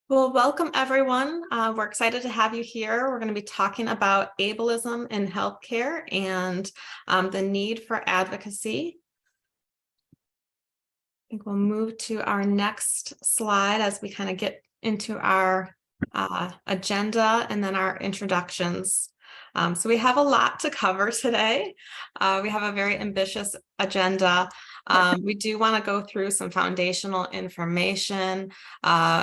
Well, welcome everyone. We're excited to have you here. We're going to be talking about ableism in healthcare and the need for advocacy. I think we'll move to our next slide as we kind of get into our agenda and then our introductions. So we have a lot to cover today. We have a very ambitious agenda. We do want to go through some foundational information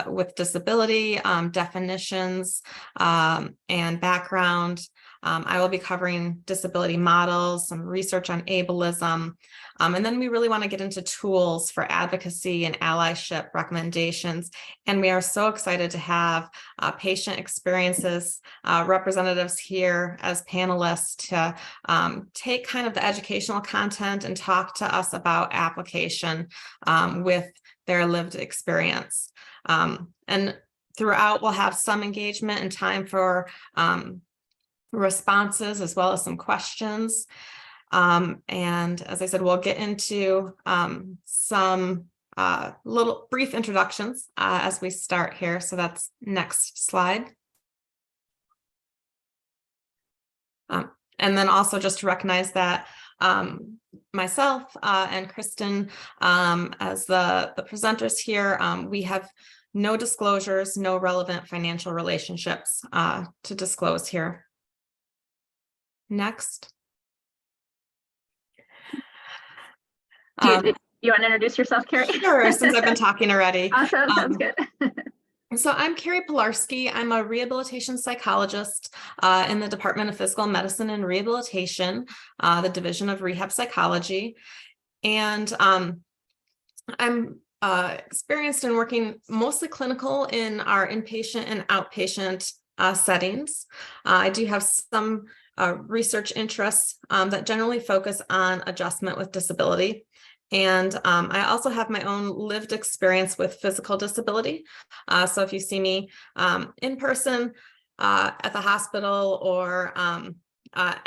with disability, definitions, and background. I will be covering disability models, some research on ableism, and then we really want to get into tools for advocacy and allyship recommendations. And we are so excited to have patient experiences representatives here as panelists to take kind of the educational content and talk to us about application with their lived experience. And throughout, we'll have some engagement and time for responses as well as some questions. And as I said, we'll get into some little brief introductions as we start here. So that's next slide. And then also just to recognize that myself and Kristen as the presenters here, we have no disclosures, no relevant financial relationships to disclose here. Next. You want to introduce yourself, Carrie? Sure, since I've been talking already. Awesome, sounds good. So I'm Carrie Pilarski. I'm a rehabilitation psychologist in the Department of Physical Medicine and Rehabilitation, the Division of Rehab Psychology. And I'm experienced in working mostly clinical in our inpatient and outpatient settings. I do have some research interests that generally focus on adjustment with disability. And I also have my own lived experience with physical disability. So if you see me in person at the hospital or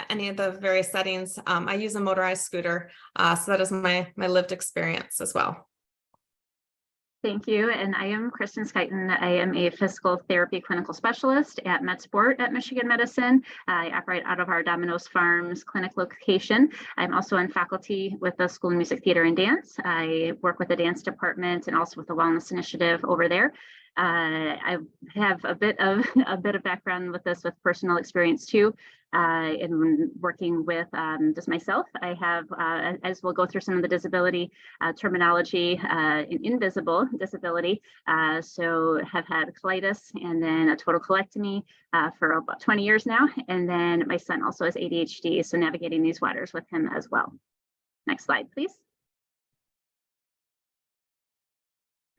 any of the various settings, I use a motorized scooter. So that is my lived experience as well. Thank you. And I am Kristen Skyton. I am a physical therapy clinical specialist at MedSport at Michigan Medicine. I operate out of our Domino's Farms clinic location. I'm also on faculty with the School of Music, Theater, and Dance. I work with the dance department and also with the wellness initiative over there. I have a bit of background with this, with personal experience too, in working with just myself. I have, as we'll go through some of the disability terminology, in invisible disability. So have had colitis and then a total colectomy for about 20 years now. And then my son also has ADHD, so navigating these waters with him as well. Next slide, please.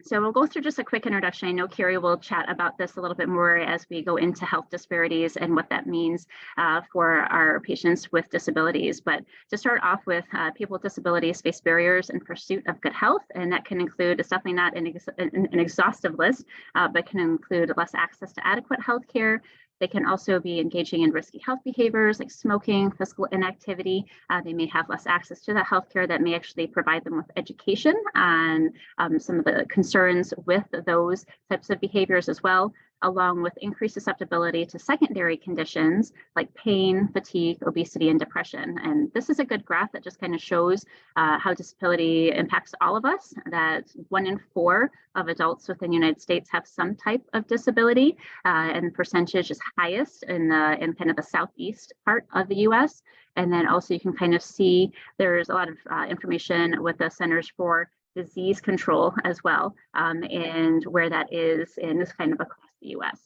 So we'll go through just a quick introduction. I know Carrie will chat about this a little bit more as we go into health disparities and what that means for our patients with disabilities. But to start off with, people with disabilities face barriers in pursuit of good health, and that can include, it's definitely not an exhaustive list, but can include less access to adequate health care. They can also be engaging in risky health behaviors like smoking, physical inactivity. They may have less access to that healthcare that may actually provide them with education on some of the concerns with those types of behaviors as well, along with increased susceptibility to secondary conditions like pain, fatigue, obesity, and depression. And this is a good graph that just kind of shows how disability impacts all of us, that 1 in 4 of adults within the United States have some type of disability, and the percentage is highest in kind of the southeast part of the US. And then also you can kind of see there's a lot of information with the Centers for Disease Control as well, and where that is in this kind of across the US.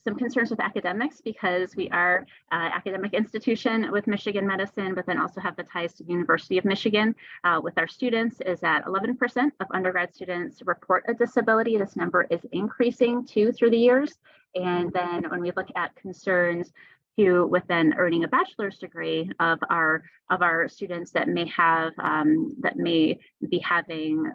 Some concerns with academics, because we are an academic institution with Michigan Medicine, but then also have the ties to the University of Michigan with our students, is that 11% of undergrad students report a disability. This number is increasing too through the years. And then when we look at concerns with then earning a bachelor's degree of our students that may have that may be having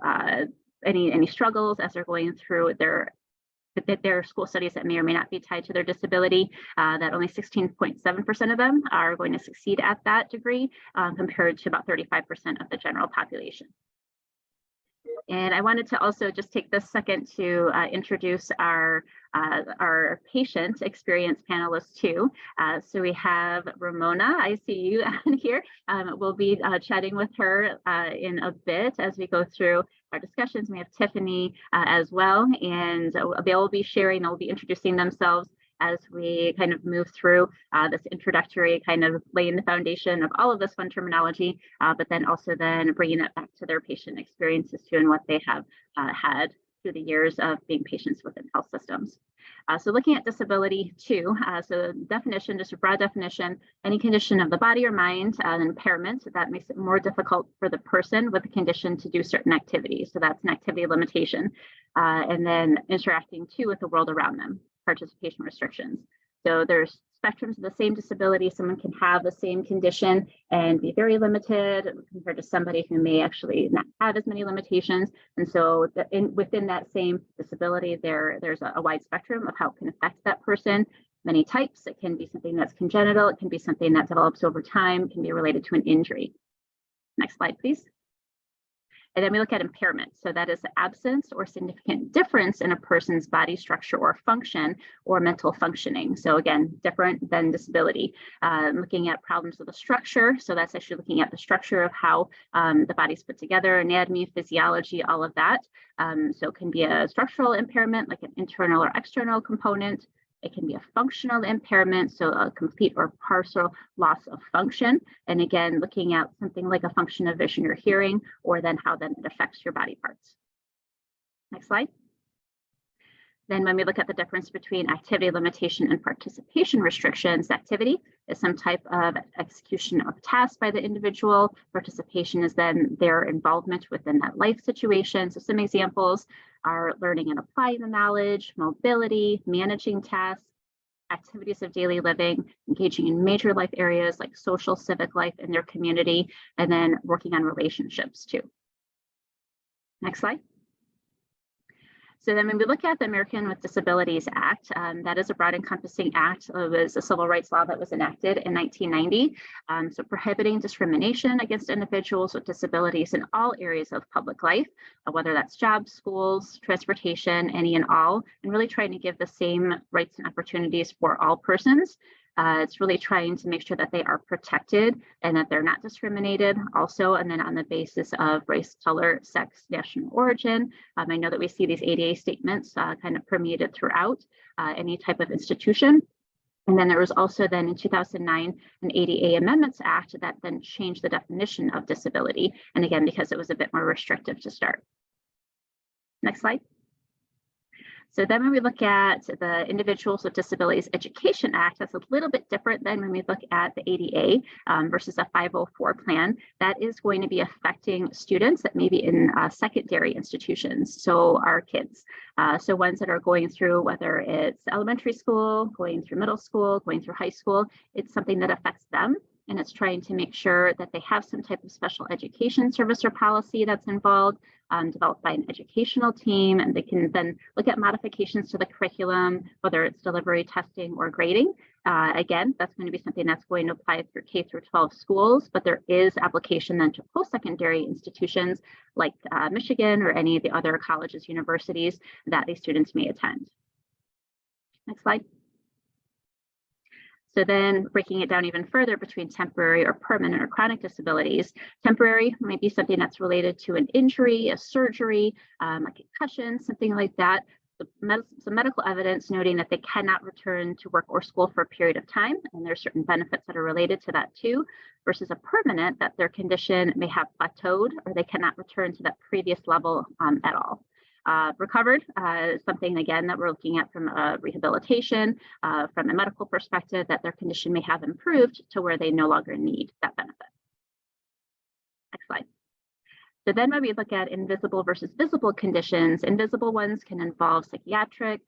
any struggles as they're going through their school studies that may or may not be tied to their disability, that only 16.7% of them are going to succeed at that degree, compared to about 35% of the general population. And I wanted to also just take this second to introduce our patient experience panelists too. So we have Ramona, I see you on here. We'll be chatting with her in a bit as we go through our discussions. We have Tiffany as well, and they'll be sharing, they'll be introducing themselves as we kind of move through this introductory kind of laying the foundation of all of this fun terminology, but then also then bringing it back to their patient experiences too and what they have had through the years of being patients within health systems. So looking at disability too, so definition, just a broad definition, any condition of the body or mind, an impairment that makes it more difficult for the person with the condition to do certain activities. So that's an activity limitation. And then interacting too with the world around them, participation restrictions. So there's spectrums of the same disability. Someone can have the same condition and be very limited compared to somebody who may actually not have as many limitations. And so within that same disability, there's a wide spectrum of how it can affect that person. Many types. It can be something that's congenital. It can be something that develops over time. It can be related to an injury. Next slide, please. And then we look at impairment. So that is the absence or significant difference in a person's body structure or function or mental functioning. So again, different than disability. Looking at problems of the structure. So that's actually looking at the structure of how the body's put together, anatomy, physiology, all of that. So it can be a structural impairment, like an internal or external component. It can be a functional impairment, so a complete or partial loss of function. And again, looking at something like a function of vision or hearing, or then how then it affects your body parts. Next slide. Then when we look at the difference between activity limitation and participation restrictions, activity is some type of execution of task by the individual. Participation is then their involvement within that life situation. So some examples are learning and applying the knowledge, mobility, managing tasks, activities of daily living, engaging in major life areas like social, civic life in their community, and then working on relationships too. Next slide. So then when we look at the American with Disabilities Act, that is a broad encompassing act. It was a civil rights law that was enacted in 1990. So prohibiting discrimination against individuals with disabilities in all areas of public life, whether that's jobs, schools, transportation, any and all, and really trying to give the same rights and opportunities for all persons. It's really trying to make sure that they are protected and that they're not discriminated also, and then on the basis of race, color, sex, national origin. I know that we see these ADA statements kind of permeated throughout any type of institution. And then there was also then in 2009, an ADA Amendments Act that then changed the definition of disability. And again, because it was a bit more restrictive to start. Next slide. So then when we look at the Individuals with Disabilities Education Act, that's a little bit different than when we look at the ADA versus a 504 plan. That is going to be affecting students that may be in secondary institutions, so our kids. So ones that are going through, whether it's elementary school, going through middle school, going through high school, it's something that affects them. And it's trying to make sure that they have some type of special education service or policy that's involved, developed by an educational team, and they can then look at modifications to the curriculum, whether it's delivery, testing, or grading. Again, that's going to be something that's going to apply through K through 12 schools, but there is application then to post-secondary institutions like Michigan or any of the other colleges, universities that these students may attend. Next slide. So then breaking it down even further between temporary or permanent or chronic disabilities. Temporary might be something that's related to an injury, a surgery, a concussion, something like that. Some medical evidence noting that they cannot return to work or school for a period of time, and there's certain benefits that are related to that too, versus a permanent that their condition may have plateaued or they cannot return to that previous level at all. Recovered is something, again, that we're looking at from a rehabilitation, from a medical perspective, that their condition may have improved to where they no longer need that benefit. Next slide. So then when we look at invisible versus visible conditions, invisible ones can involve psychiatric,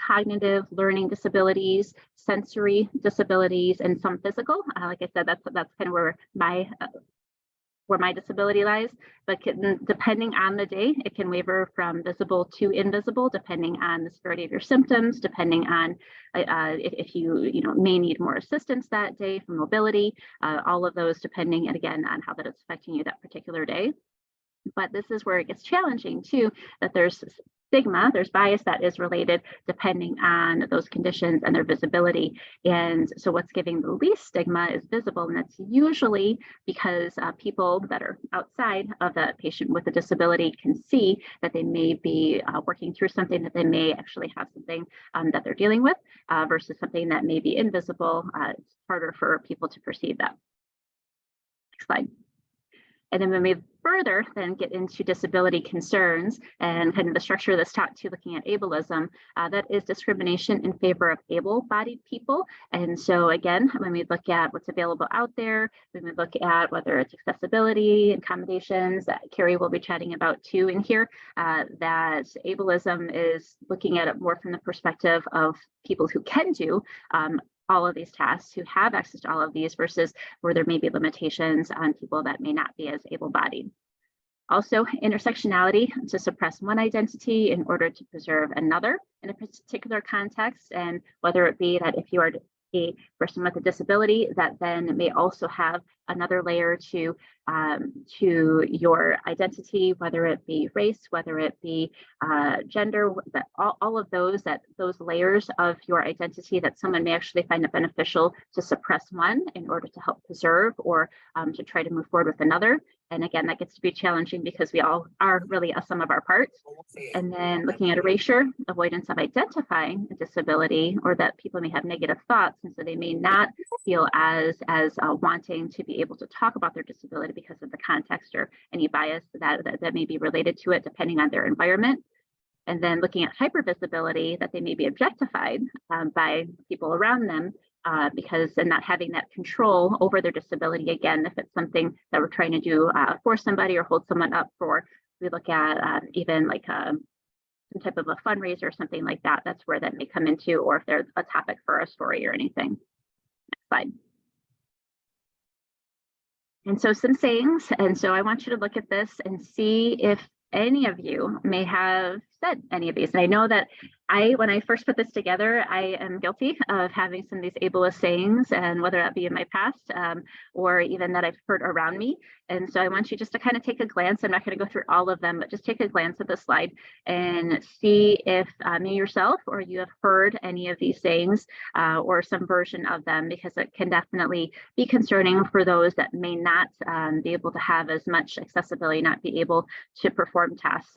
cognitive, learning disabilities, sensory disabilities, and some physical. Like I said, that's kind of where my disability lies, but depending on the day, it can waver from visible to invisible, depending on the severity of your symptoms, depending on if you may need more assistance that day for mobility, all of those depending, and again, on how that is affecting you that particular day. But this is where it gets challenging too, that there's stigma, there's bias that is related depending on those conditions and their visibility. And so what's giving the least stigma is visible, and that's usually because people that are outside of that patient with a disability can see that they may be working through something, that they may actually have something that they're dealing with versus something that may be invisible. It's harder for people to perceive that. Next slide. And then when we further then get into disability concerns and kind of the structure of this talk too, looking at ableism, that is discrimination in favor of able-bodied people. And so again, when we look at what's available out there, when we look at whether it's accessibility, accommodations, that Carrie will be chatting about too in here, that ableism is looking at it more from the perspective of people who can do all of these tasks, who have access to all of these, versus where there may be limitations on people that may not be as able-bodied. Also, intersectionality to suppress one identity in order to preserve another in a particular context, and whether it be that if you are a person with a disability, that then may also have another layer to your identity, whether it be race, whether it be gender, that all of those layers of your identity, that someone may actually find it beneficial to suppress one in order to help preserve or to try to move forward with another. And again, that gets to be challenging because we all are really a sum of our parts. And then looking at erasure, avoidance of identifying a disability, or that people may have negative thoughts, and so they may not feel as wanting to be able to talk about their disability because of the context or any bias that may be related to it depending on their environment. And then looking at hypervisibility, that they may be objectified by people around them because and not having that control over their disability. Again, if it's something that we're trying to do for somebody or hold someone up for, we look at even like some type of a fundraiser or something like that. That's where that may come into, or if there's a topic for a story or anything. Next slide. And so some sayings, and so I want you to look at this and see if any of you may have said any of these. And I know that when I first put this together, I am guilty of having some of these ableist sayings, and whether that be in my past or even that I've heard around me. And so I want you just to kind of take a glance. I'm not going to go through all of them, but just take a glance at the slide and see if you yourself or you have heard any of these sayings or some version of them, because it can definitely be concerning for those that may not be able to have as much accessibility, not be able to perform tasks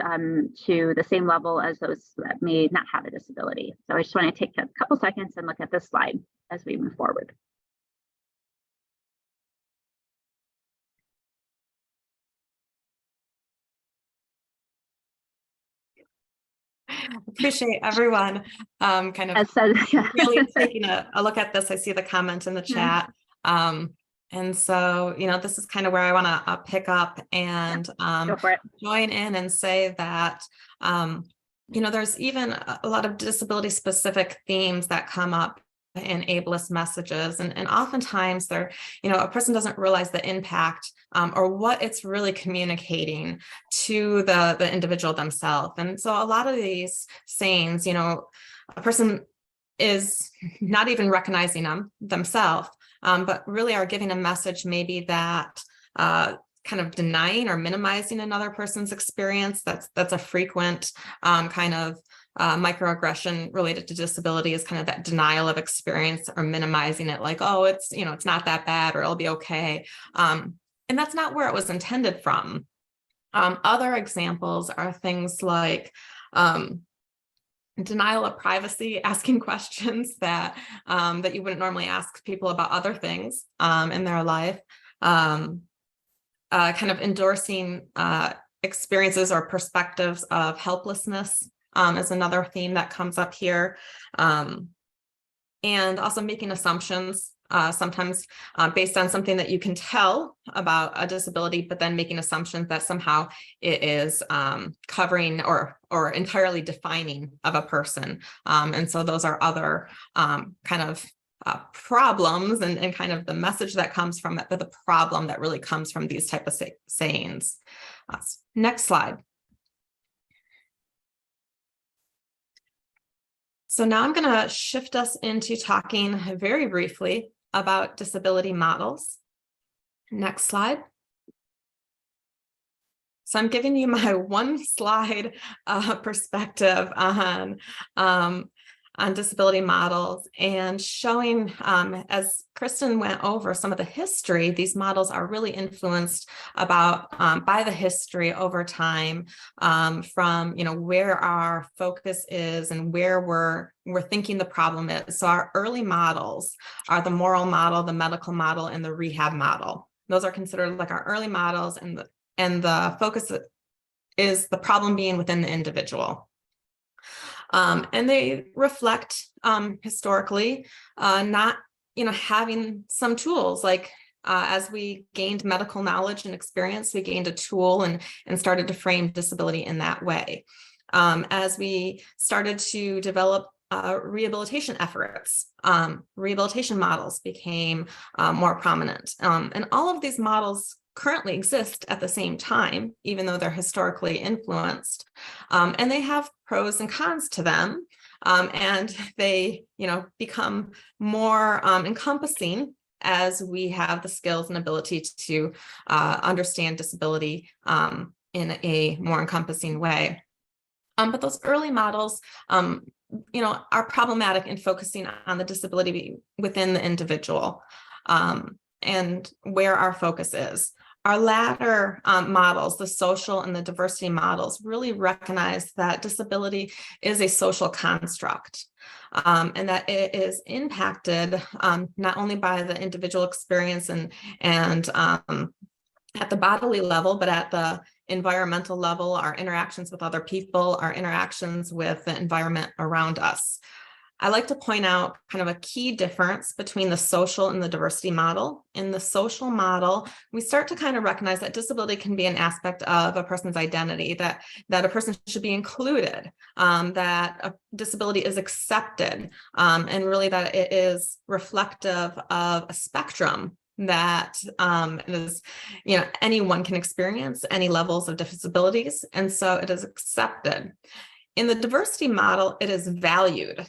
to the same level as those that may not have a disability. So I just want to take a couple seconds and look at this slide as we move forward. Appreciate everyone kind of really taking a look at this. I see the comment in the chat. And so, this is kind of where I want to pick up and join in and say that, there's even a lot of disability specific themes that come up in ableist messages. And oftentimes they're, a person doesn't realize the impact or what it's really communicating to the individual themselves. And so a lot of these sayings, a person is not even recognizing them themselves, but really are giving a message maybe that kind of denying or minimizing another person's experience. That's a frequent kind of microaggression related to disability, is kind of that denial of experience or minimizing it, like, oh, it's not that bad, or it'll be okay. And that's not where it was intended from. Other examples are things like denial of privacy, asking questions that you wouldn't normally ask people about other things in their life. Kind of endorsing experiences or perspectives of helplessness is another theme that comes up here. And also making assumptions, sometimes based on something that you can tell about a disability, but then making assumptions that somehow it is covering or entirely defining of a person. And so those are other kind of problems and kind of the message that comes from it, but the problem that really comes from these type of sayings. Next slide. So now I'm going to shift us into talking very briefly about disability models. Next slide. So I'm giving you my one slide perspective on disability models and showing, as Kristen went over some of the history, these models are really influenced by the history over time, from where our focus is and where we're thinking the problem is. So our early models are the moral model, the medical model, and the rehab model. Those are considered like our early models, and the focus is the problem being within the individual. And they reflect historically not having some tools like as we gained medical knowledge and experience, we gained a tool and started to frame disability in that way. As we started to develop rehabilitation efforts, rehabilitation models became more prominent. And all of these models currently exist at the same time, even though they're historically influenced. And they have pros and cons to them. And they, become more encompassing as we have the skills and ability to understand disability in a more encompassing way. But those early models, are problematic in focusing on the disability within the individual and where our focus is. Our latter models, the social and the diversity models, really recognize that disability is a social construct, and that it is impacted not only by the individual experience and at the bodily level, but at the environmental level, our interactions with other people, our interactions with the environment around us. I like to point out kind of a key difference between the social and the diversity model. In the social model, we start to kind of recognize that disability can be an aspect of a person's identity, that a person should be included, that a disability is accepted, and really that it is reflective of a spectrum that is, anyone can experience any levels of disabilities, and so it is accepted. In the diversity model, it is valued.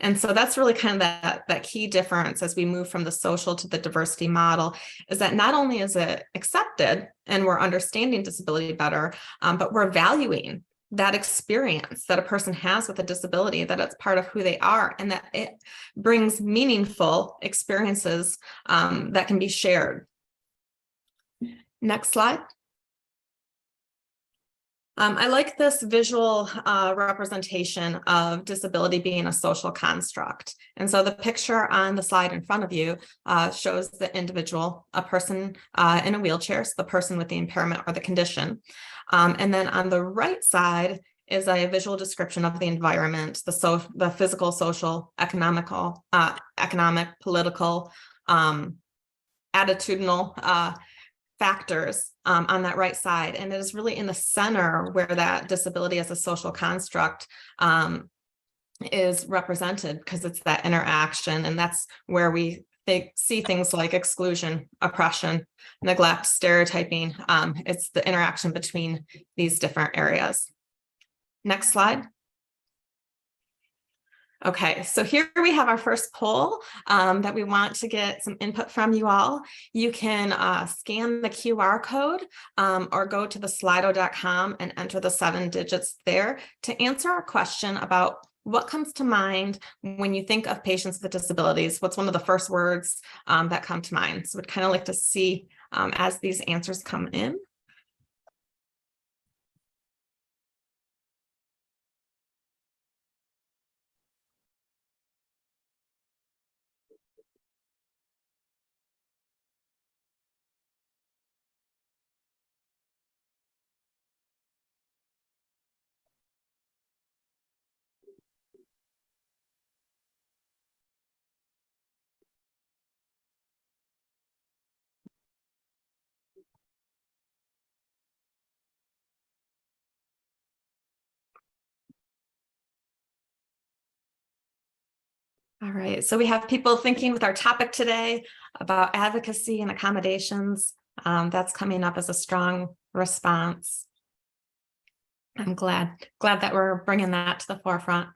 And so that's really kind of that key difference as we move from the social to the diversity model, is that not only is it accepted and we're understanding disability better, but we're valuing that experience that a person has with a disability, that it's part of who they are, and that it brings meaningful experiences that can be shared. Next slide. I like this visual representation of disability being a social construct. And so the picture on the slide in front of you shows the individual, a person in a wheelchair, so the person with the impairment or the condition. And then on the right side is a visual description of the environment, the physical, social, economic, political, attitudinal factors on that right side. And it is really in the center where that disability as a social construct is represented, because it's that interaction. And that's where we see things like exclusion, oppression, neglect, stereotyping. It's the interaction between these different areas. Next slide. Okay, so here we have our first poll that we want to get some input from you all. You can scan the QR code or go to the slido.com and enter the 7 digits there to answer our question about what comes to mind when you think of patients with disabilities. What's one of the first words that come to mind? So we'd kind of like to see as these answers come in. All right, so we have people thinking with our topic today about advocacy and accommodations. That's coming up as a strong response. I'm glad that we're bringing that to the forefront.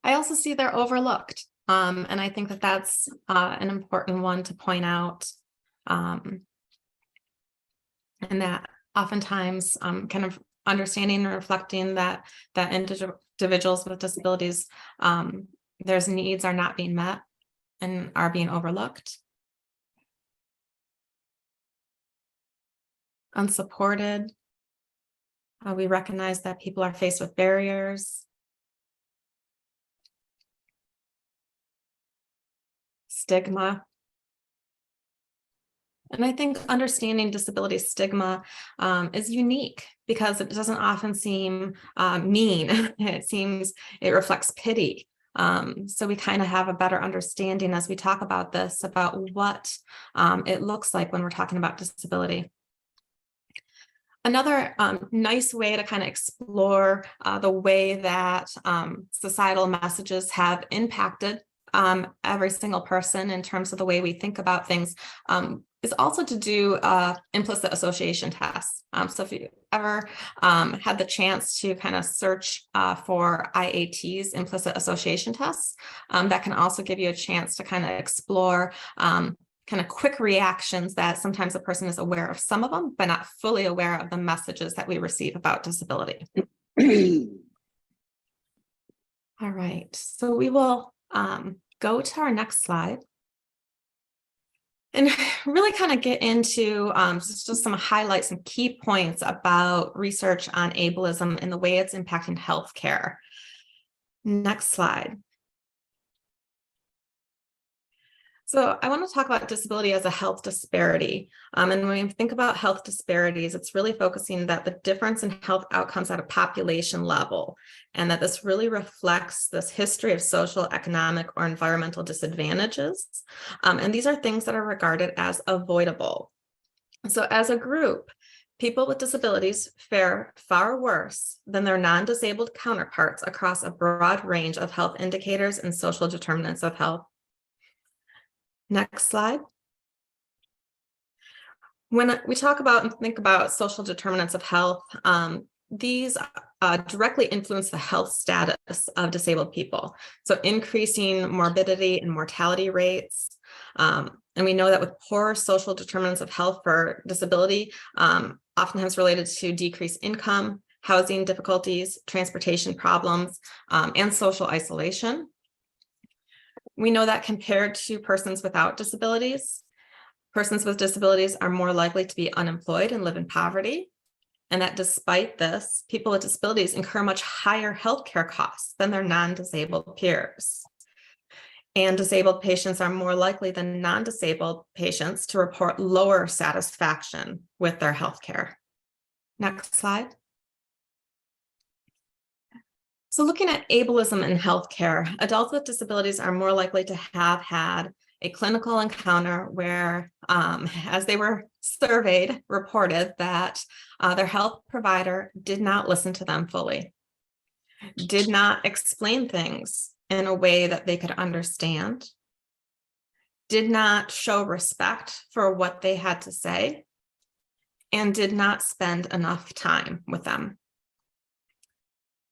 I also see they're overlooked. And I think that that's an important one to point out. And that oftentimes kind of understanding and reflecting that individuals with disabilities, their needs are not being met and are being overlooked, unsupported. We recognize that people are faced with barriers, stigma. And I think understanding disability stigma is unique because it doesn't often seem mean. It reflects pity. So we kind of have a better understanding as we talk about this, about what it looks like when we're talking about disability. Another nice way to kind of explore the way that societal messages have impacted every single person in terms of the way we think about things is also to do implicit association tests. So if you ever had the chance to kind of search for IATs, implicit association tests, that can also give you a chance to kind of explore kind of quick reactions that sometimes a person is aware of some of them, but not fully aware of the messages that we receive about disability. All right, so we will go to our next slide and really kind of get into just some highlights and key points about research on ableism and the way it's impacting healthcare. Next slide. So I want to talk about disability as a health disparity. And when we think about health disparities, it's really focusing that the difference in health outcomes at a population level, and that this really reflects this history of social, economic, or environmental disadvantages. And these are things that are regarded as avoidable. So as a group, people with disabilities fare far worse than their non-disabled counterparts across a broad range of health indicators and social determinants of health. Next slide. When we talk about and think about social determinants of health, these directly influence the health status of disabled people. So increasing morbidity and mortality rates. And we know that with poor social determinants of health for disability, oftentimes related to decreased income, housing difficulties, transportation problems, and social isolation. We know that compared to persons without disabilities, persons with disabilities are more likely to be unemployed and live in poverty. And that despite this, people with disabilities incur much higher healthcare costs than their non-disabled peers. And disabled patients are more likely than non-disabled patients to report lower satisfaction with their healthcare. Next slide. So looking at ableism in healthcare, adults with disabilities are more likely to have had a clinical encounter where, as they were surveyed, reported that their health provider did not listen to them fully, did not explain things in a way that they could understand, did not show respect for what they had to say, and did not spend enough time with them.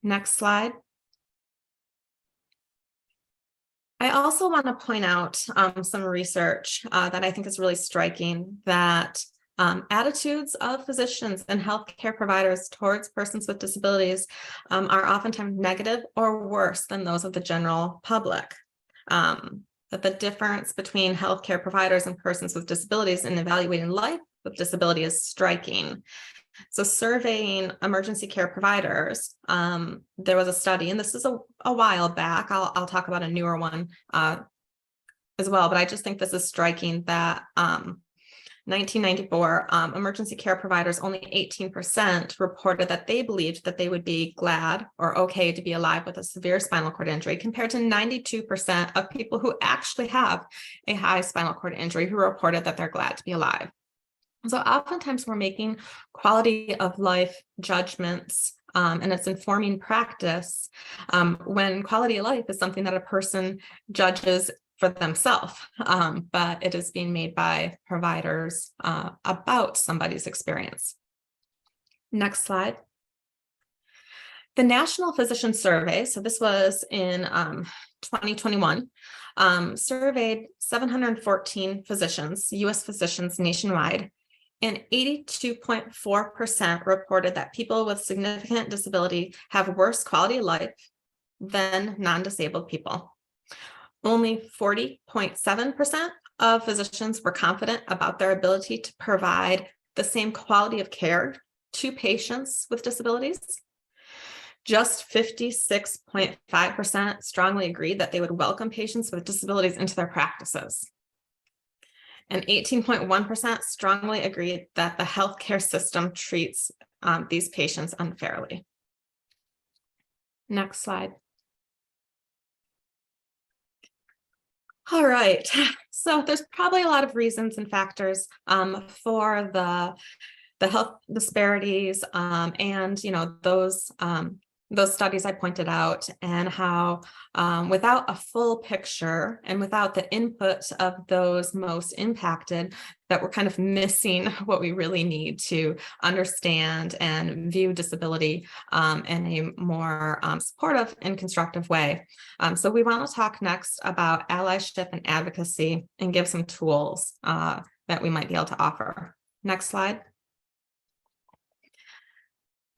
Next slide. I also want to point out some research that I think is really striking, that attitudes of physicians and healthcare providers towards persons with disabilities are oftentimes negative or worse than those of the general public. That the difference between healthcare providers and persons with disabilities in evaluating life with disability is striking. So surveying emergency care providers, there was a study, and this is a while back. I'll talk about a newer one as well, but I just think this is striking that 1994, emergency care providers, only 18% reported that they believed that they would be glad or okay to be alive with a severe spinal cord injury, compared to 92% of people who actually have a high spinal cord injury who reported that they're glad to be alive. So oftentimes we're making quality of life judgments and it's informing practice when quality of life is something that a person judges for themselves, but it is being made by providers about somebody's experience. Next slide. The National Physician Survey, so this was in 2021, surveyed 714 physicians, US physicians nationwide, and 82.4% reported that people with significant disability have worse quality of life than non-disabled people. Only 40.7% of physicians were confident about their ability to provide the same quality of care to patients with disabilities. Just 56.5% strongly agreed that they would welcome patients with disabilities into their practices. And 18.1% strongly agreed that the healthcare system treats these patients unfairly. Next slide. All right, so there's probably a lot of reasons and factors for the health disparities and those studies I pointed out, and how without a full picture and without the input of those most impacted, that we're kind of missing what we really need to understand and view disability in a more supportive and constructive way. So we want to talk next about allyship and advocacy and give some tools that we might be able to offer. Next slide.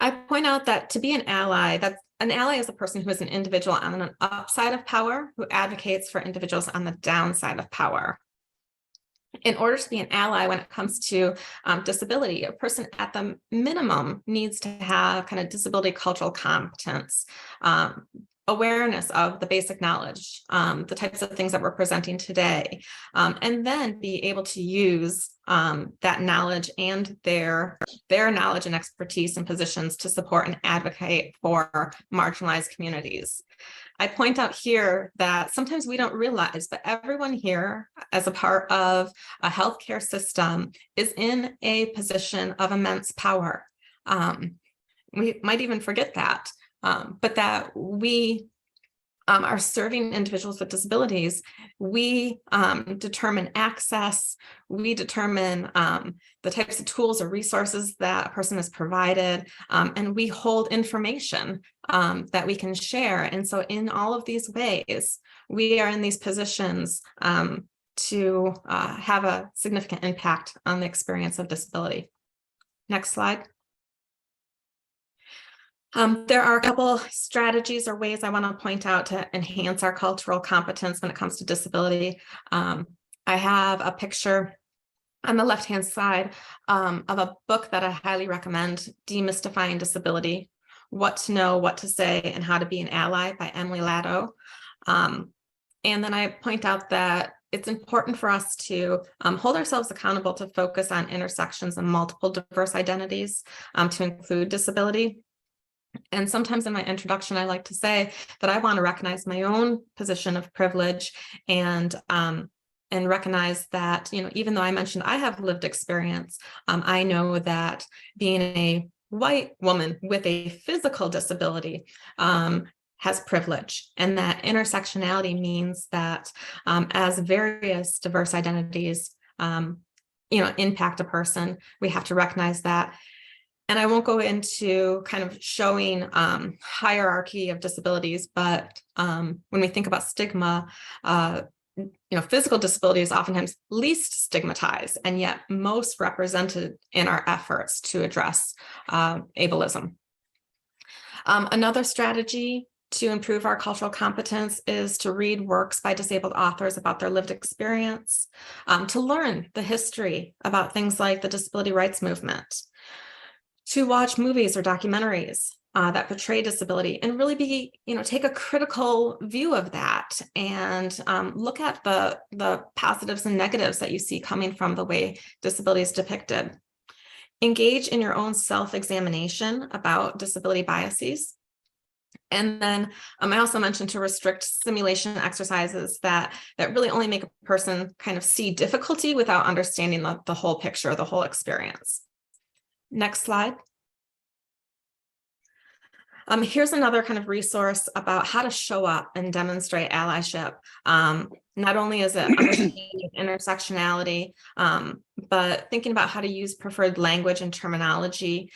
I point out that to be an ally, is a person who is an individual on an upside of power, who advocates for individuals on the downside of power. In order to be an ally when it comes to disability, a person at the minimum needs to have kind of disability cultural competence, awareness of the basic knowledge, the types of things that we're presenting today, and then be able to use that knowledge and their knowledge and expertise and positions to support and advocate for marginalized communities. I point out here that sometimes we don't realize, but everyone here as a part of a healthcare system is in a position of immense power. We might even forget that, but that we are serving individuals with disabilities. We determine access, we determine the types of tools or resources that a person is provided, and we hold information that we can share. And so in all of these ways, we are in these positions to have a significant impact on the experience of disability. Next slide. There are a couple strategies or ways I want to point out to enhance our cultural competence when it comes to disability. I have a picture on the left-hand side of a book that I highly recommend, Demystifying Disability: What to Know, What to Say, and How to Be an Ally by Emily Laddo. And then I point out that it's important for us to hold ourselves accountable to focus on intersections and multiple diverse identities to include disability. And sometimes in my introduction, I like to say that I want to recognize my own position of privilege and recognize that, even though I mentioned I have lived experience, I know that being a white woman with a physical disability has privilege, and that intersectionality means that as various diverse identities, impact a person, we have to recognize that. And I won't go into kind of showing hierarchy of disabilities, but when we think about stigma, physical disability is oftentimes least stigmatized and yet most represented in our efforts to address ableism. Another strategy to improve our cultural competence is to read works by disabled authors about their lived experience, to learn the history about things like the disability rights movement, to watch movies or documentaries that portray disability and really take a critical view of that and look at the positives and negatives that you see coming from the way disability is depicted. Engage in your own self-examination about disability biases. And then I also mentioned to restrict simulation exercises that really only make a person kind of see difficulty without understanding the whole picture, the whole experience. Next slide. Here's another kind of resource about how to show up and demonstrate allyship. Not only is it understanding intersectionality, but thinking about how to use preferred language and terminology,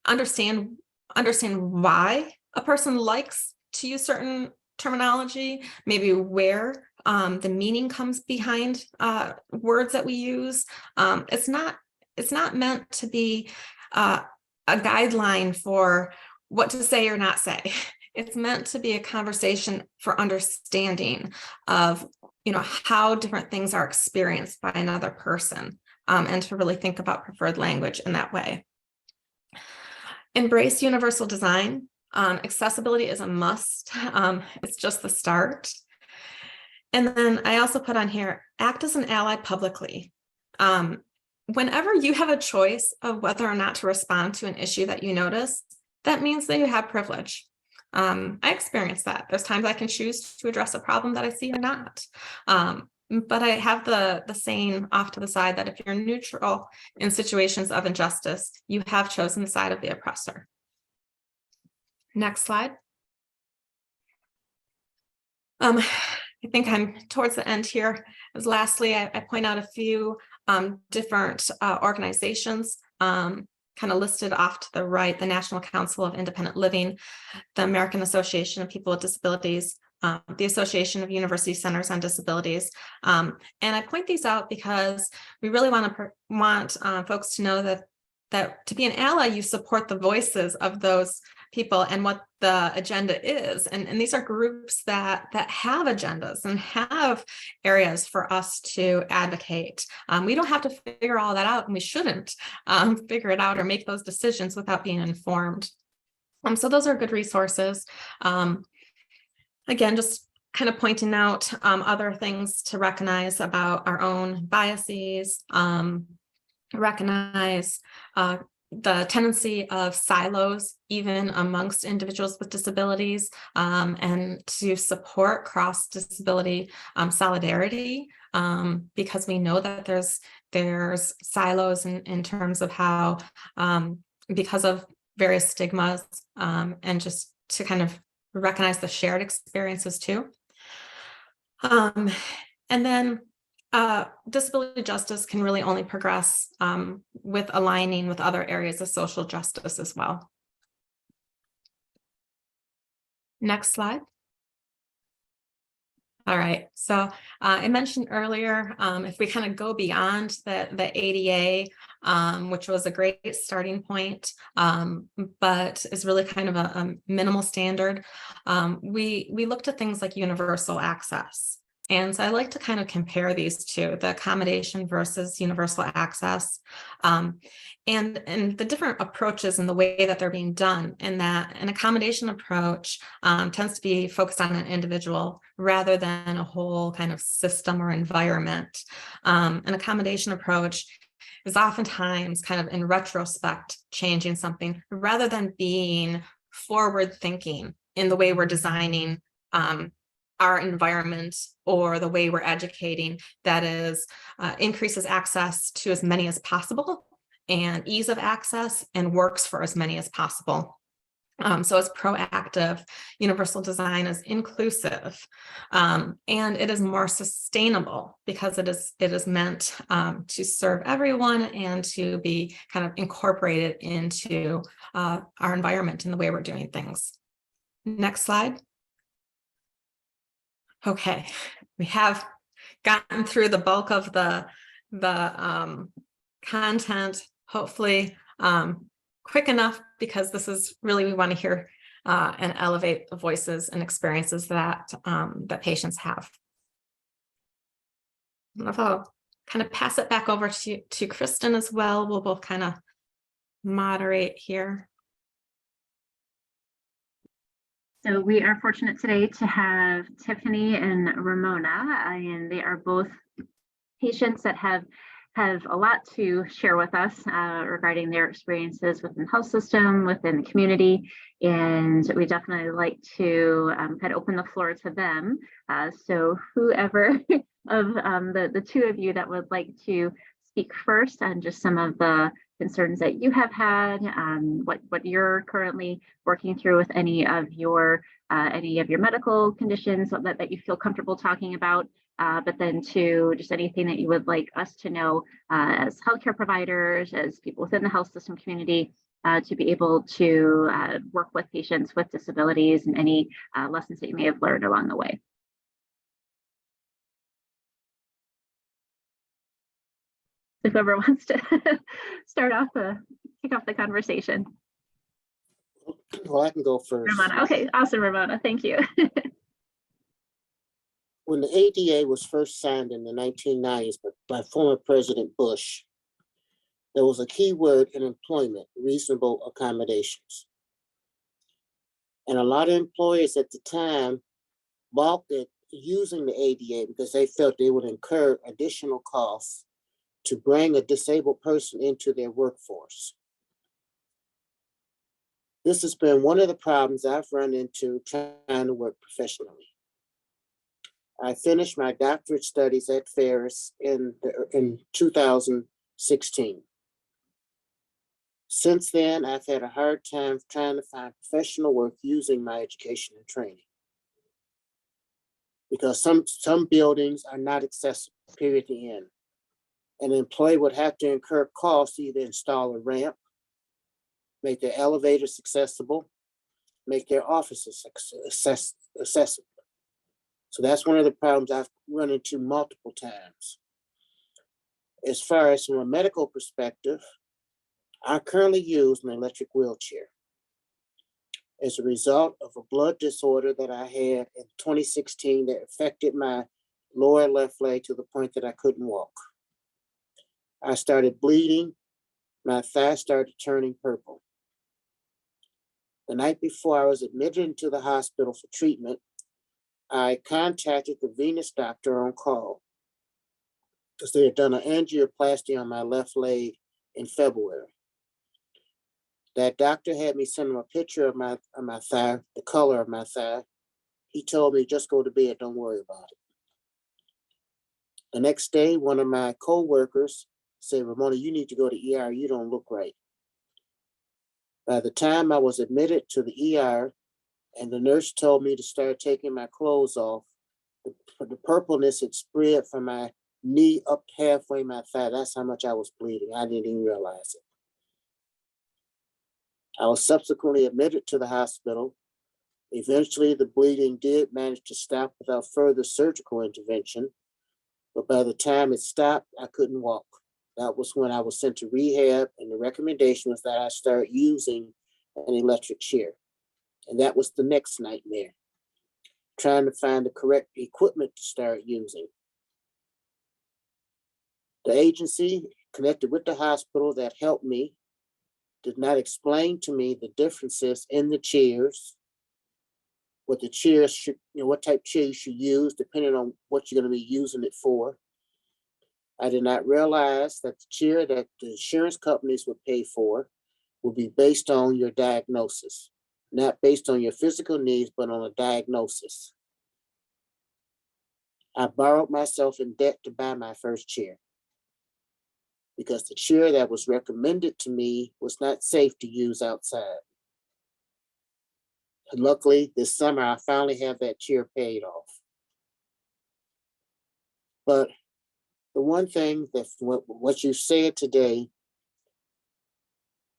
understand understand why a person likes to use certain terminology, maybe where the meaning comes behind words that we use. It's not meant to be a guideline for what to say or not say. It's meant to be a conversation for understanding of, how different things are experienced by another person, and to really think about preferred language in that way. Embrace universal design. Accessibility is a must. It's just the start. And then I also put on here, act as an ally publicly. Whenever you have a choice of whether or not to respond to an issue that you notice, that means that you have privilege. I experience that. There's times I can choose to address a problem that I see or not. But I have the saying off to the side that if you're neutral in situations of injustice, you have chosen the side of the oppressor. Next slide. I think I'm towards the end here. As lastly, I point out a few different organizations kind of listed off to the right: the National Council of Independent Living, the American Association of People with Disabilities, the Association of University Centers on Disabilities. And I point these out because we really want folks to know that to be an ally, you support the voices of those people and what the agenda is. And these are groups that have agendas and have areas for us to advocate. We don't have to figure all that out, and we shouldn't figure it out or make those decisions without being informed. So those are good resources. Again, just kind of pointing out other things to recognize about our own biases, recognize the tendency of silos, even amongst individuals with disabilities, and to support cross-disability solidarity, because we know that there's silos in terms of how, because of various stigmas, and just to kind of recognize the shared experiences too. And then disability justice can really only progress with aligning with other areas of social justice as well. Next slide. All right, so I mentioned earlier, if we kind of go beyond the ADA, which was a great starting point, but is really kind of a minimal standard, we looked at things like universal access. And so I like to kind of compare these two, the accommodation versus universal access, and the different approaches and the way that they're being done. And that an accommodation approach tends to be focused on an individual rather than a whole kind of system or environment. An accommodation approach is oftentimes kind of in retrospect changing something rather than being forward thinking in the way we're designing our environment or the way we're educating, that is increases access to as many as possible and ease of access and works for as many as possible. So it's proactive. Universal design is inclusive, and it is more sustainable because it is meant to serve everyone and to be kind of incorporated into our environment and the way we're doing things. Next slide. Okay, we have gotten through the bulk of the content, hopefully quick enough, because this is really, we want to hear and elevate the voices and experiences that that patients have. I'll kind of pass it back over to Kristen as well. We'll both kind of moderate here. So we are fortunate today to have Tiffany and Ramona, and they are both patients that have a lot to share with us regarding their experiences within the health system, within the community, and we definitely like to kind of open the floor to them. So whoever of the two of you that would like to speak first on just some of the concerns that you have had, what you're currently working through with any of your medical conditions that you feel comfortable talking about, but then to just anything that you would like us to know as healthcare providers, as people within the health system community, to be able to work with patients with disabilities and any lessons that you may have learned along the way. If whoever wants to start off, kick off the conversation. Well, I can go first. Ramona. Okay, awesome, Ramona. Thank you. When the ADA was first signed in the 1990s by former President Bush, there was a key word in employment: reasonable accommodations. And a lot of employers at the time balked at using the ADA because they felt they would incur additional costs to bring a disabled person into their workforce. This has been one of the problems I've run into trying to work professionally. I finished my doctorate studies at Ferris in 2016. Since then, I've had a hard time trying to find professional work using my education and training, because some buildings are not accessible, period, to end. An employee would have to incur costs to either install a ramp, make their elevators accessible, make their offices accessible. So that's one of the problems I've run into multiple times. As far as from a medical perspective, I currently use an electric wheelchair as a result of a blood disorder that I had in 2016 that affected my lower left leg to the point that I couldn't walk. I started bleeding, my thigh started turning purple. The night before I was admitted into the hospital for treatment, I contacted the venous doctor on call because they had done an angioplasty on my left leg in February. That doctor had me send him a picture of my thigh, the color of my thigh. He told me, just go to bed, don't worry about it. The next day, one of my co-workers said, Ramona, you need to go to ER, you don't look right. By the time I was admitted to the ER and the nurse told me to start taking my clothes off, the purpleness had spread from my knee up halfway my thigh. That's how much I was bleeding. I didn't even realize it. I was subsequently admitted to the hospital. Eventually, the bleeding did manage to stop without further surgical intervention. But by the time it stopped, I couldn't walk. That was when I was sent to rehab, and the recommendation was that I start using an electric chair. And that was the next nightmare, trying to find the correct equipment to start using. The agency connected with the hospital that helped me did not explain to me the differences in the chairs, what the chairs should, what type of chair you should use, depending on what you're going to be using it for. I did not realize that the chair that the insurance companies would pay for would be based on your diagnosis, not based on your physical needs, but on a diagnosis. I borrowed myself in debt to buy my first chair because the chair that was recommended to me was not safe to use outside. And luckily, this summer, I finally have that chair paid off. But the one thing that what you said today,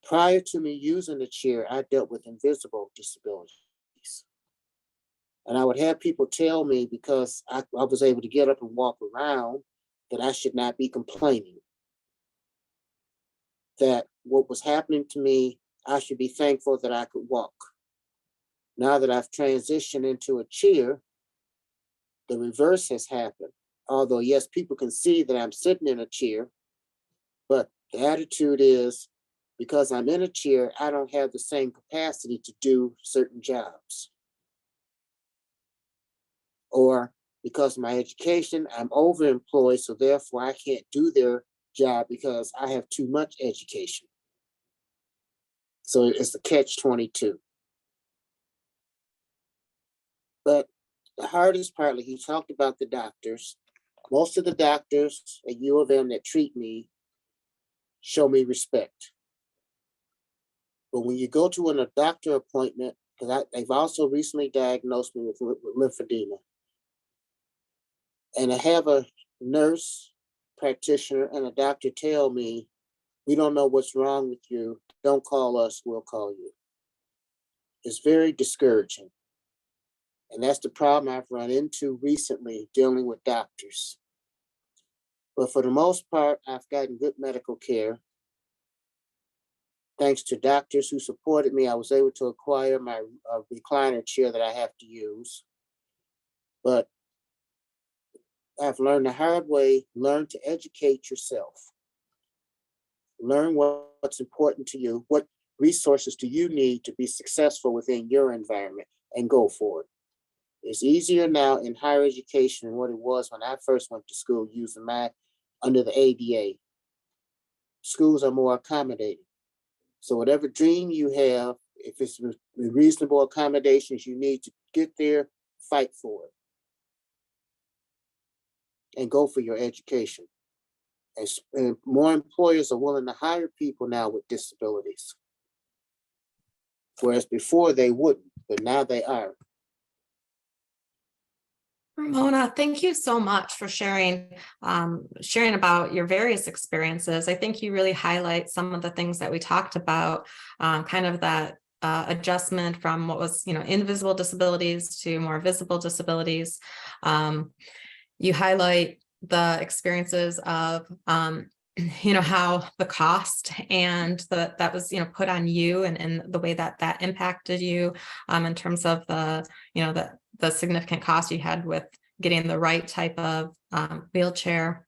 prior to me using the chair, I dealt with invisible disabilities. And I would have people tell me, because I was able to get up and walk around, that I should not be complaining. That what was happening to me, I should be thankful that I could walk. Now that I've transitioned into a chair, the reverse has happened. Although, yes, people can see that I'm sitting in a chair, but the attitude is, because I'm in a chair, I don't have the same capacity to do certain jobs. Or because of my education, I'm overemployed, so therefore I can't do their job because I have too much education. So it's the catch-22. But the hardest part, like he talked about the doctors, most of the doctors at U of M that treat me show me respect. But when you go to a doctor appointment, because they've also recently diagnosed me with lymphedema, and I have a nurse practitioner and a doctor tell me, We don't know what's wrong with you. Don't call us, we'll call you. It's very discouraging. And that's the problem I've run into recently dealing with doctors. But for the most part, I've gotten good medical care. Thanks to doctors who supported me, I was able to acquire my recliner chair that I have to use. But I've learned the hard way, learn to educate yourself. Learn what's important to you. What resources do you need to be successful within your environment, and go for it. It's easier now in higher education than what it was when I first went to school using under the ADA. Schools are more accommodating. So whatever dream you have, if it's with reasonable accommodations you need to get there, fight for it. And go for your education. And more employers are willing to hire people now with disabilities. Whereas before they wouldn't, but now they are. Ramona, thank you so much for sharing about your various experiences. I think you really highlight some of the things that we talked about, kind of that adjustment from what was, invisible disabilities to more visible disabilities. You highlight the experiences of, how the cost and that was, put on you, and the way that impacted you, in terms of the significant cost you had with getting the right type of wheelchair,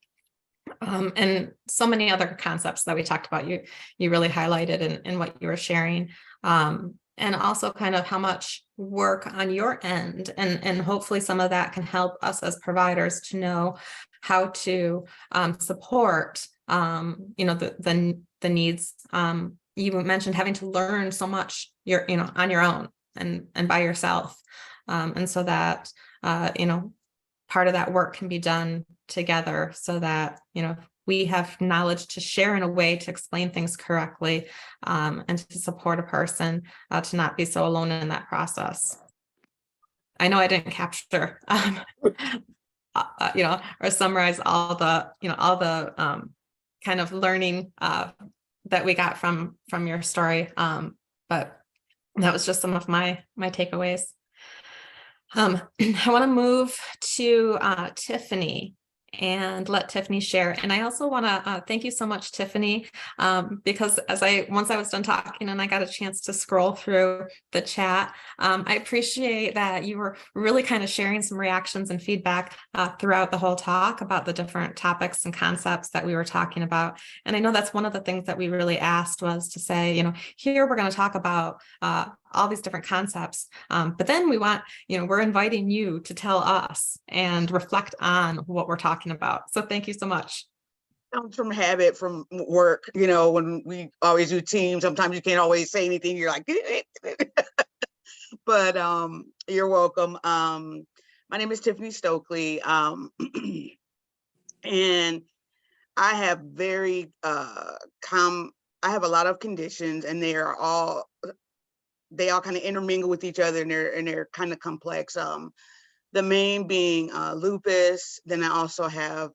and so many other concepts that we talked about. You really highlighted in what you were sharing, and also kind of how much work on your end, and hopefully some of that can help us as providers to know how to support the needs. You mentioned having to learn so much on your own and by yourself, and so that part of that work can be done together, so that we have knowledge to share in a way to explain things correctly, and to support a person to not be so alone in that process. I know I didn't capture or summarize all the kind of learning that we got from your story, but that was just some of my takeaways. I want to move to Tiffany and let Tiffany share. And I also want to thank you so much, Tiffany, because once I was done talking and I got a chance to scroll through the chat, I appreciate that you were really kind of sharing some reactions and feedback throughout the whole talk about the different topics and concepts that we were talking about. And I know that's one of the things that we really asked was to say, here we're going to talk about all these different concepts, but then we want, we're inviting you to tell us and reflect on what we're talking about. So thank you so much. Comes from habit, from work, when we always do teams, sometimes you can't always say anything, you're like, but you're welcome. My name is Tiffany Stokely, and I have I have a lot of conditions, and they all kind of intermingle with each other, and they're kind of complex. The main being lupus. Then I also have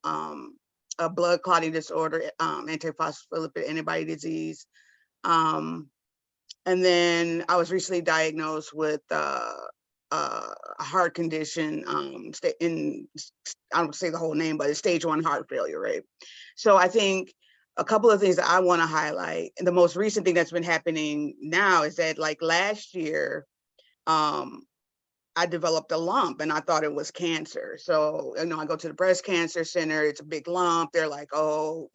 a blood clotting disorder, antiphospholipid antibody disease. And then I was recently diagnosed with a heart condition, I don't say the whole name, but it's stage 1 heart failure, right? So I think a couple of things that I want to highlight, and the most recent thing that's been happening now is that, like, last year, I developed a lump and I thought it was cancer. So, I go to the breast cancer center, it's a big lump. They're like, oh,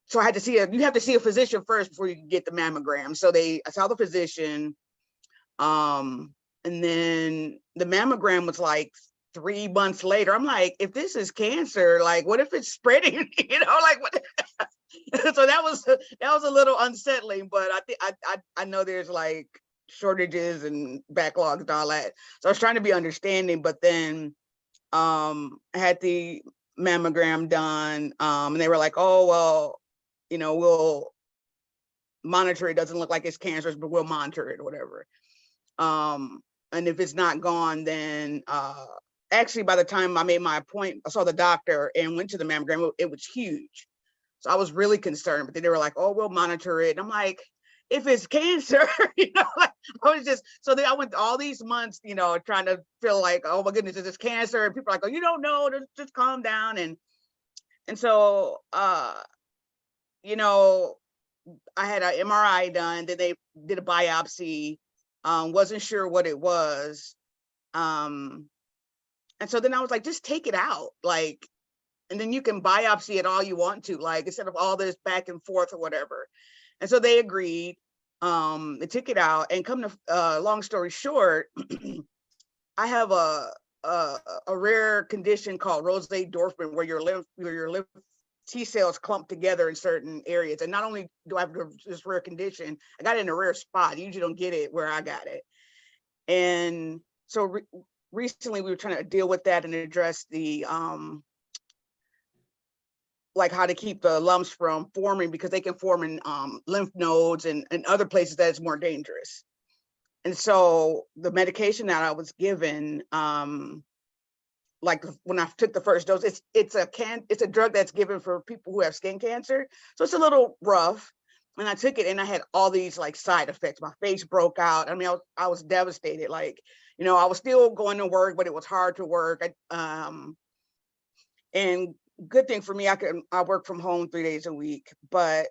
so I had to you have to see a physician first before you can get the mammogram. So I saw the physician, and then the mammogram was like 3 months later. I'm like, if this is cancer, like, what if it's spreading? Like what? So that was a little unsettling, but I know there's like shortages and backlogs and all that. So I was trying to be understanding, but then I had the mammogram done, and they were like, oh, well, we'll monitor it. Doesn't look like it's cancerous, but we'll monitor it or whatever. And if it's not gone, then actually, by the time I made my appointment, I saw the doctor and went to the mammogram, it was huge. So I was really concerned, but then they were like, oh, we'll monitor it. And I'm like, if it's cancer, like, I was just, so then I went all these months, trying to feel like, oh my goodness, is this cancer? And people are like, oh, you don't know, just calm down. And so, I had an MRI done, then they did a biopsy, wasn't sure what it was. And so then I was like, just take it out, like, and then you can biopsy it all you want to, like, instead of all this back and forth or whatever. And so they agreed. They took it out, and come to long story short, I have a rare condition called Rosé-Dorfman, where your lymph T cells clump together in certain areas. And not only do I have this rare condition, I got it in a rare spot. You usually don't get it where I got it. And so recently we were trying to deal with that and address the like how to keep the lumps from forming, because they can form in lymph nodes and other places that is more dangerous. And so the medication that I was given, like when I took the first dose, it's a drug that's given for people who have skin cancer. So it's a little rough. And I took it and I had all these like side effects. My face broke out. I mean, I was devastated. Like, I was still going to work, but it was hard to work. And good thing for me, I work from home 3 days a week. But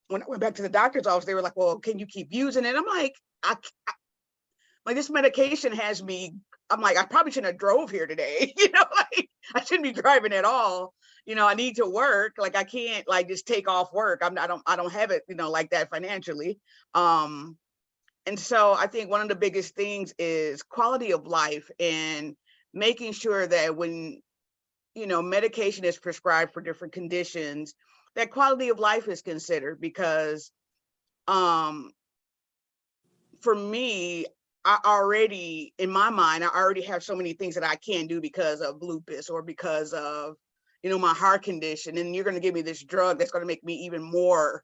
when I went back to the doctor's office, they were like, well, can you keep using it? I'm like, like this medication has me, I'm like, I probably shouldn't have drove here today. Like I shouldn't be driving at all. I need to work. Like I can't like just take off work. I don't have it, like that financially. And so I think one of the biggest things is quality of life, and making sure that when, medication is prescribed for different conditions, that quality of life is considered, because for me, I already, in my mind, I already have so many things that I can't do because of lupus or because of, my heart condition. And you're going to give me this drug that's going to make me even more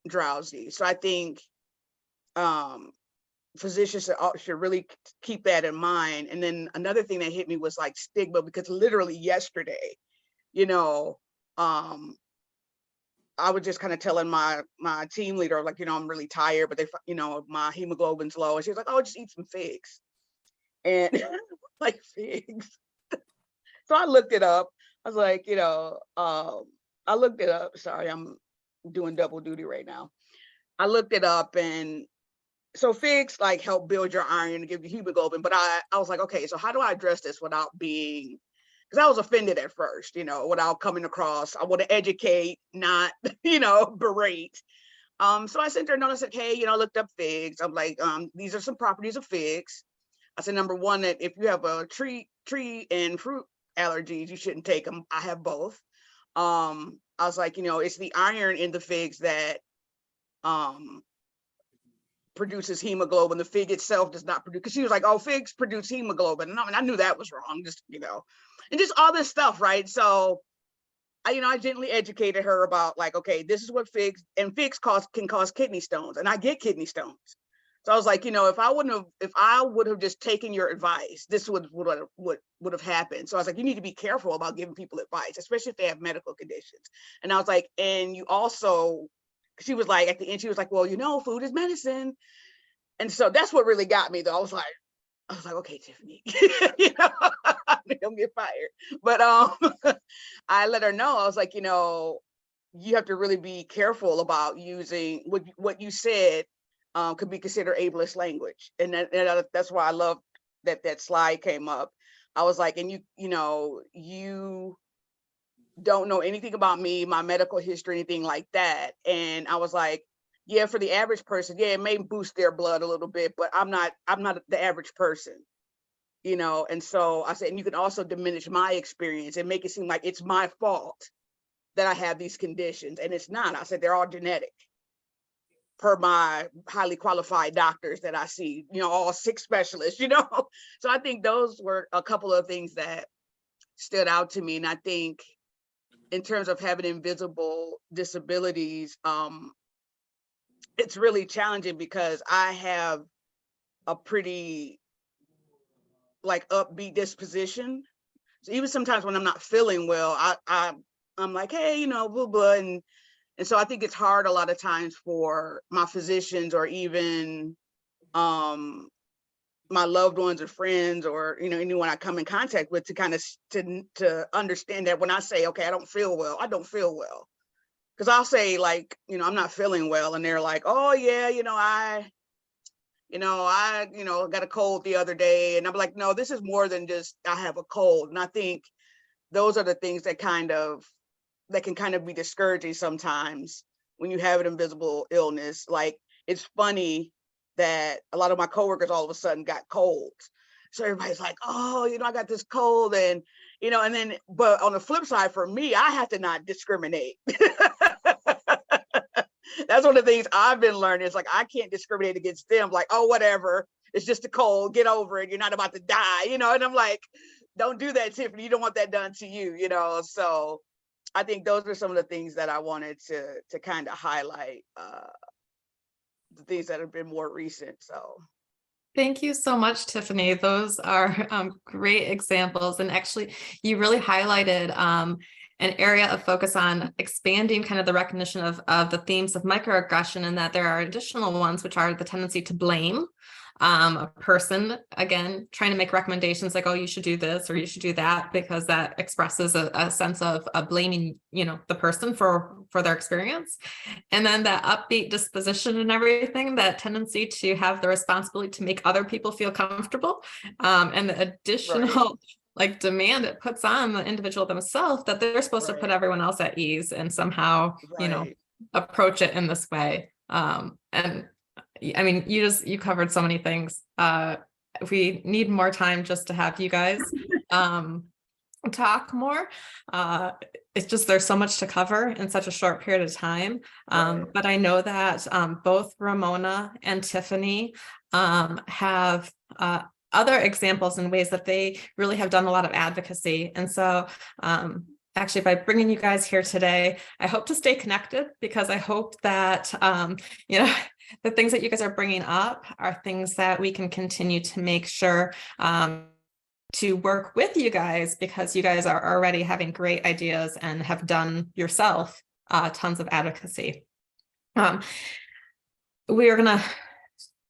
drowsy. So I think physicians should really keep that in mind. And then another thing that hit me was like stigma, because literally yesterday, I was just kind of telling my team leader, like, I'm really tired, but my hemoglobin's low. And she was like, oh, just eat some figs. And like figs. So I looked it up. I was like, I looked it up. Sorry, I'm doing double duty right now. I looked it up, and so figs like help build your iron and give you hemoglobin. But I was like, okay, so how do I address this without being, because I was offended at first, without coming across, I want to educate, not, berate. So I sent her a note. I said, hey, I looked up figs. I'm like, these are some properties of figs. I said, number one, that if you have a tree and fruit allergies, you shouldn't take them. I have both. I was like, it's the iron in the figs that produces hemoglobin. The fig itself does not produce, because she was like, oh, figs produce hemoglobin. And I knew that was wrong, just, and just all this stuff, right? So I gently educated her about like, okay, this is what figs can cause kidney stones, and I get kidney stones. So I was like, if I would have just taken your advice, this would have happened. So I was like, you need to be careful about giving people advice, especially if they have medical conditions. And I was like, and you also, she was like, at the end, she was like, well, food is medicine. And so that's what really got me, though. I was like, okay, Tiffany, don't get fired. But I let her know, I was like, you have to really be careful about using what you said could be considered ableist language. And that's why I love that slide came up. I was like, and you don't know anything about me, my medical history, anything like that. And I was like, yeah, for the average person, yeah, it may boost their blood a little bit, but I'm not the average person, And so I said, and you can also diminish my experience and make it seem like it's my fault that I have these conditions. And it's not. I said, they're all genetic, per my highly qualified doctors that I see, all 6 specialists, So I think those were a couple of things that stood out to me. And I think in terms of having invisible disabilities, it's really challenging, because I have a pretty like upbeat disposition. So even sometimes when I'm not feeling well, I'm like, hey, you know, blah, blah. And so I think it's hard a lot of times for my physicians or even my loved ones or friends or, you know, anyone I come in contact with to kind of to understand that when I say, okay, I don't feel well, I don't feel well. Because I'll say like, you know, I'm not feeling well. And they're like, oh yeah, I got a cold the other day. And I'm like, no, this is more than just I have a cold. And I think those are the things that can kind of be discouraging sometimes when you have an invisible illness. Like, it's funny that a lot of my coworkers all of a sudden got colds. So everybody's like, oh, I got this cold. And, but on the flip side, for me, I have to not discriminate. That's one of the things I've been learning. It's like, I can't discriminate against them. Like, oh, whatever. It's just a cold. Get over it. You're not about to die, And I'm like, don't do that, Tiffany. You don't want that done to you, So I think those are some of the things that I wanted to kind of highlight, the things that have been more recent. So. Thank you so much, Tiffany. Those are great examples. And actually, you really highlighted an area of focus on expanding kind of the recognition of the themes of microaggression, and that there are additional ones, which are the tendency to blame a person, again, trying to make recommendations like, oh, you should do this or you should do that, because that expresses a sense of blaming, the person for their experience. And then that upbeat disposition and everything, that tendency to have the responsibility to make other people feel comfortable, and the additional like demand it puts on the individual themselves, that they're supposed to put everyone else at ease and somehow, approach it in this way. And I mean, you covered so many things. We need more time just to have you guys talk more. It's just, there's so much to cover in such a short period of time. But I know that both Ramona and Tiffany have other examples and ways that they really have done a lot of advocacy. And so actually, by bringing you guys here today, I hope to stay connected, because I hope that, the things that you guys are bringing up are things that we can continue to make sure to work with you guys, because you guys are already having great ideas and have done yourself tons of advocacy. We are going to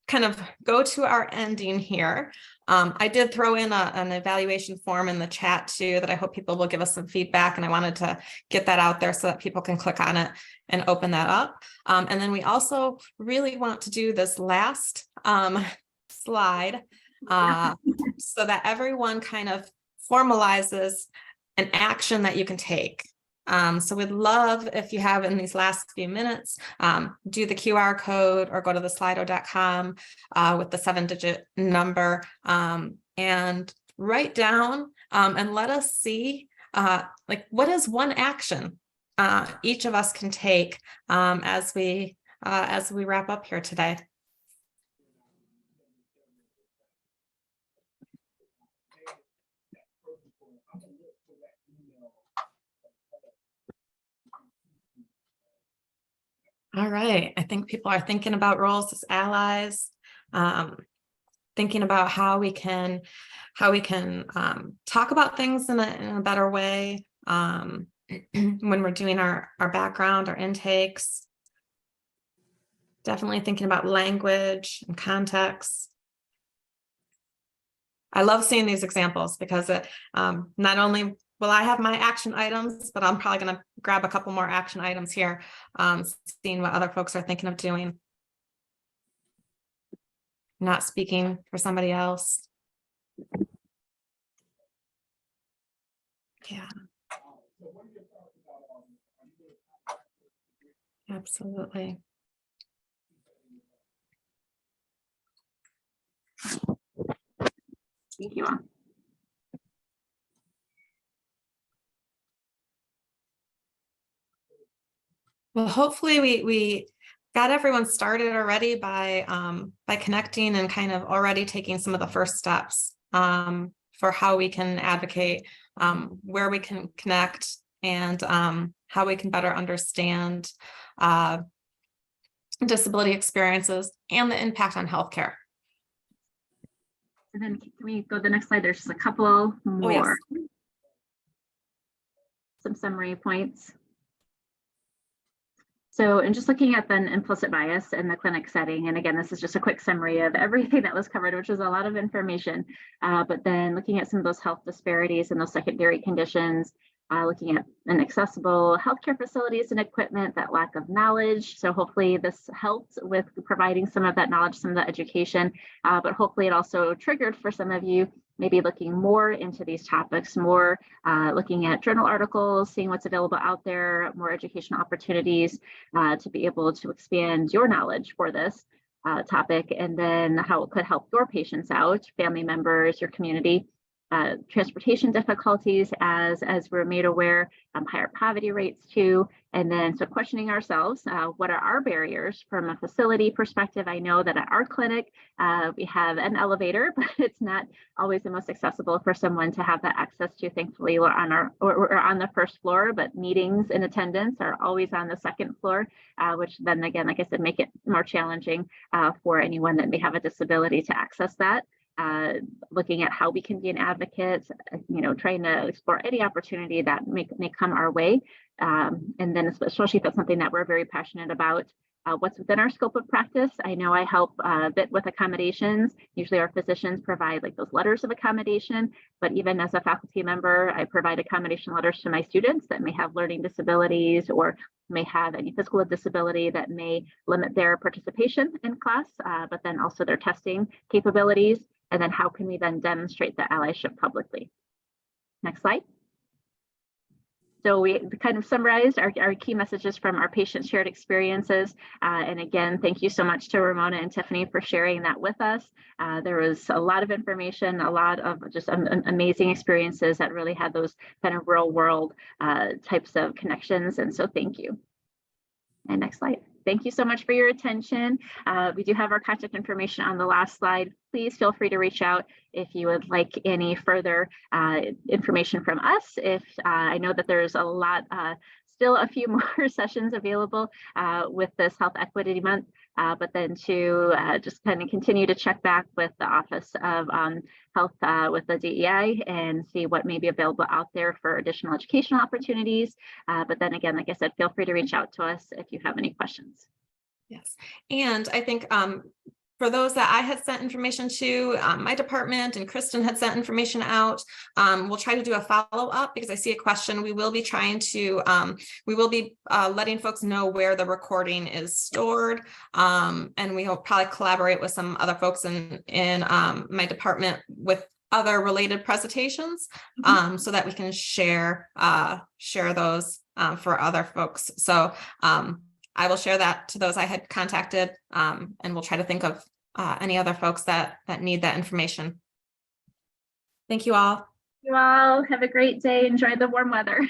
kind of go to our ending here. I did throw in an evaluation form in the chat too, that I hope people will give us some feedback, and I wanted to get that out there so that people can click on it and open that up. And then we also really want to do this last slide so that everyone kind of formalizes an action that you can take. So we'd love if you have in these last few minutes, do the QR code or go to the slido.com with the 7-digit number and write down and let us see like what is one action each of us can take as we wrap up here today. All right. I think people are thinking about roles as allies, thinking about how we can talk about things in a better way when we're doing our background, our intakes. Definitely thinking about language and context. I love seeing these examples, because not only will I have my action items, but I'm probably going to grab a couple more action items here, seeing what other folks are thinking of doing. Not speaking for somebody else. Yeah. Absolutely. Thank you. Well, hopefully we got everyone started already by connecting and kind of already taking some of the first steps for how we can advocate, where we can connect, and how we can better understand disability experiences and the impact on healthcare. And then can we go to the next slide? There's just a couple more. Oh, yes. Some summary points. So, and just looking at then implicit bias in the clinic setting, and again, this is just a quick summary of everything that was covered, which is a lot of information, but then looking at some of those health disparities and those secondary conditions, looking at inaccessible healthcare facilities and equipment, that lack of knowledge. So hopefully this helped with providing some of that knowledge, some of the education, but hopefully it also triggered for some of you maybe looking more into these topics, more looking at journal articles, seeing what's available out there, more educational opportunities to be able to expand your knowledge for this topic, and then how it could help your patients out, family members, your community. Transportation difficulties, as we're made aware, higher poverty rates too, and then so questioning ourselves, what are our barriers from a facility perspective? I know that at our clinic we have an elevator, but it's not always the most accessible for someone to have that access to. Thankfully, we're on the first floor, but meetings and attendance are always on the second floor, which then again, like I said, make it more challenging for anyone that may have a disability to access that. Looking at how we can be an advocate, trying to explore any opportunity that may come our way. And then especially if it's something that we're very passionate about, what's within our scope of practice. I know I help a bit with accommodations. Usually our physicians provide like those letters of accommodation, but even as a faculty member, I provide accommodation letters to my students that may have learning disabilities or may have any physical disability that may limit their participation in class, but then also their testing capabilities. And then how can we then demonstrate the allyship publicly? Next slide. So we kind of summarized our key messages from our patient shared experiences. And again, thank you so much to Ramona and Tiffany for sharing that with us. There was a lot of information, a lot of just amazing experiences that really had those kind of real world types of connections. And so thank you. And next slide. Thank you so much for your attention. We do have our contact information on the last slide. Please feel free to reach out if you would like any further information from us. If I know that there's a lot, still a few more sessions available with this Health Equity Month, but then to just kind of continue to check back with the Office of Health with the DEI and see what may be available out there for additional educational opportunities. But then again, like I said, feel free to reach out to us if you have any questions. Yes, and I think for those that I had sent information to, my department and Kristen had sent information out. We'll try to do a follow-up because I see a question. We will be trying to, letting folks know where the recording is stored. And we will probably collaborate with some other folks in my department with other related presentations, so that we can share those for other folks. So I will share that to those I had contacted, and we'll try to think of any other folks that need that information. Thank you all. You all have a great day. Enjoy the warm weather.